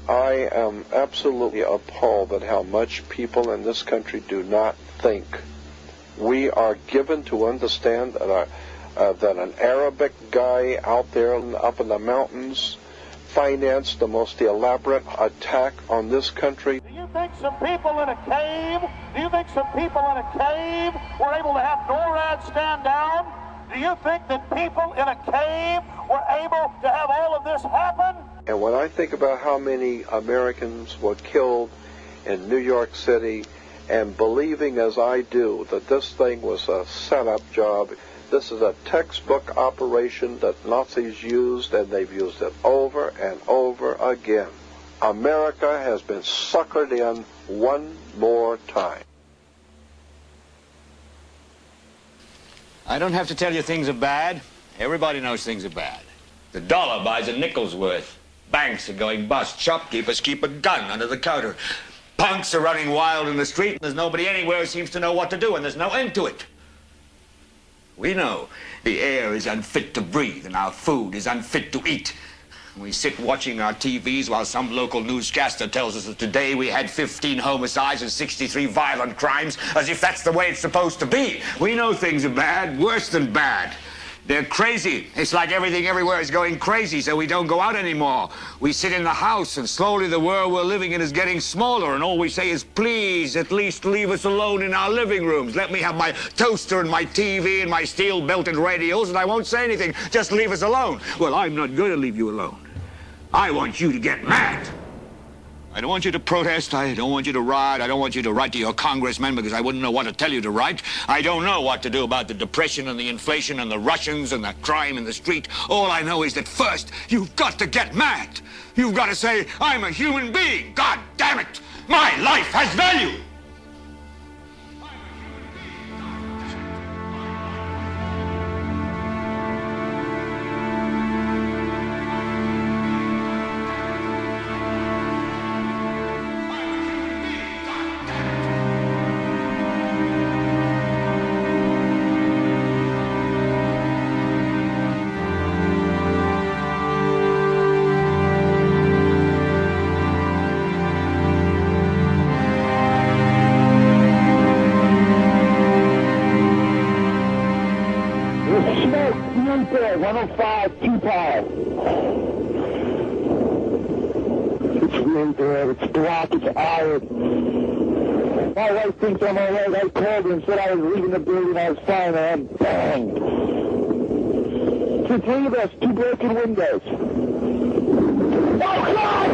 I am absolutely appalled at how much people in this country do not think. We are given to understand that, that an Arabic guy out there up in the mountains financed the most elaborate attack on this country. Do you think some people in a cave, were able to have NORAD stand down? Do you think that people in a cave were able to have all of this happen? And when I think about how many Americans were killed in New York City, and believing as I do that this thing was a setup job, this is a textbook operation that Nazis used, and they've used it over and over again. America has been suckered in one more time. I don't have to tell you things are bad. Everybody knows things are bad. The dollar buys a nickel's worth. Banks are going bust. Shopkeepers keep a gun under the counter. Punks are running wild in the street, and there's nobody anywhere who seems to know what to do, and there's no end to it. We know the air is unfit to breathe, and our food is unfit to eat. We sit watching our TVs while some local newscaster tells us that today we had 15 homicides and 63 violent crimes, as if that's the way it's supposed to be. We know things are bad, worse than bad. They're crazy. It's like everything everywhere is going crazy, so we don't go out anymore. We sit in the house, and slowly the world we're living in is getting smaller, and all we say is, please, at least leave us alone in our living rooms. Let me have my toaster and my TV and my steel-belted radios, and I won't say anything. Just leave us alone. Well, I'm not going to leave you alone. I want you to get mad. I don't want you to protest. I don't want you to riot. I don't want you to write to your congressman because I wouldn't know what to tell you to write. I don't know what to do about the depression and the inflation and the Russians and the crime in the street. All I know is that first, you've got to get mad. You've got to say, I'm a human being. God damn it. My life has value. My wife thinks I'm all right. I called her and said I was leaving the building. I was fine, and bang. The three of us, 2 broken windows. Oh, God!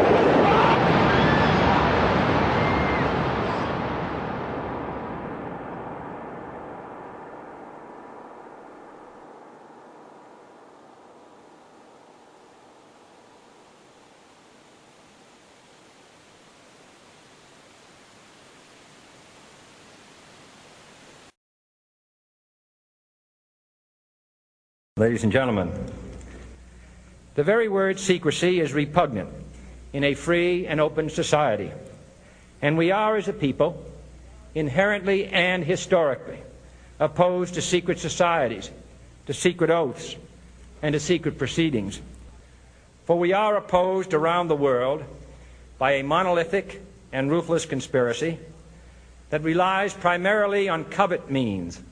Ladies and gentlemen, the very word secrecy is repugnant in a free and open society, and we are, as a people, inherently and historically opposed to secret societies, to secret oaths, and to secret proceedings. For we are opposed around the world by a monolithic and ruthless conspiracy that relies primarily on covert means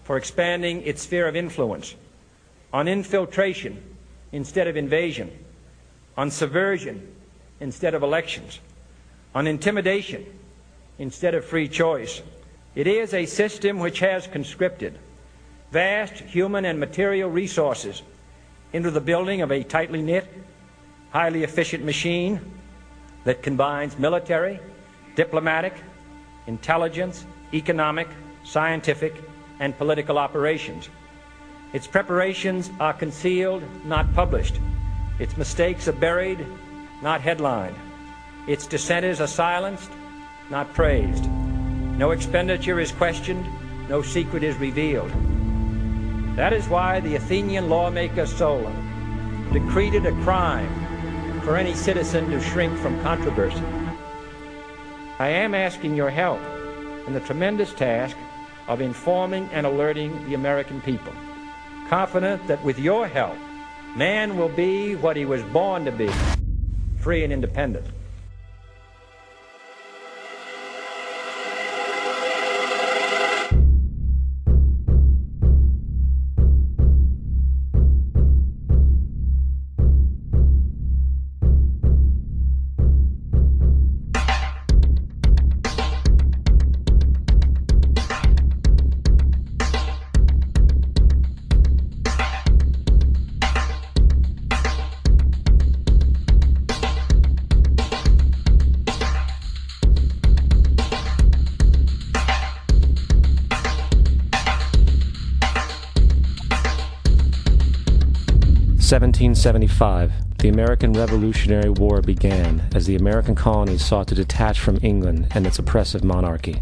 for expanding its sphere of influence, on infiltration instead of invasion, on subversion instead of elections, on intimidation instead of free choice. It is a system which has conscripted vast human and material resources into the building of a tightly knit, highly efficient machine that combines military, diplomatic, intelligence, economic, scientific, and political operations. Its preparations are concealed, not published. Its mistakes are buried, not headlined. Its dissenters are silenced, not praised. No expenditure is questioned, no secret is revealed. That is why the Athenian lawmaker Solon decreed it a crime for any citizen to shrink from controversy. I am asking your help in the tremendous task of informing and alerting the American people, confident that with your help, man will be what he was born to be, free and independent. 1775, the American Revolutionary War began as the American colonies sought to detach from England and its oppressive monarchy.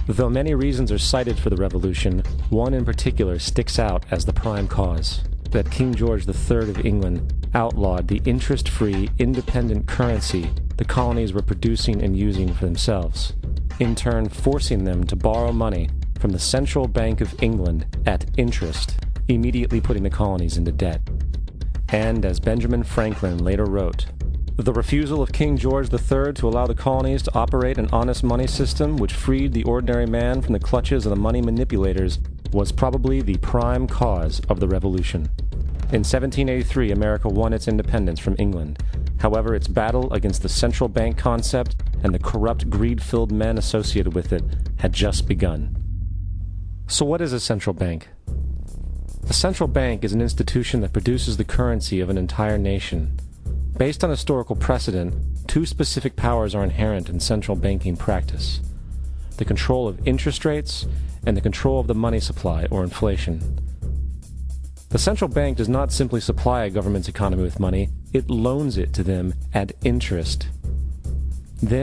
Though many reasons are cited for the revolution, one in particular sticks out as the prime cause: that King George III of England outlawed the interest-free, independent currency the colonies were producing and using for themselves, in turn forcing them to borrow money from the Central Bank of England at interest, immediately putting the colonies into debt. And as Benjamin Franklin later wrote, the refusal of King George III to allow the colonies to operate an honest money system which freed the ordinary man from the clutches of the money manipulators was probably the prime cause of the Revolution. In 1783, America won its independence from England. However, its battle against the central bank concept and the corrupt, greed-filled men associated with it had just begun. So what is a central bank? A central bank is an institution that produces the currency of an entire nation. Based on historical precedent, two specific powers are inherent in central banking practice: the control of interest rates and the control of the money supply, or inflation. The central bank does not simply supply a government's economy with money, it loans it to them at interest. Then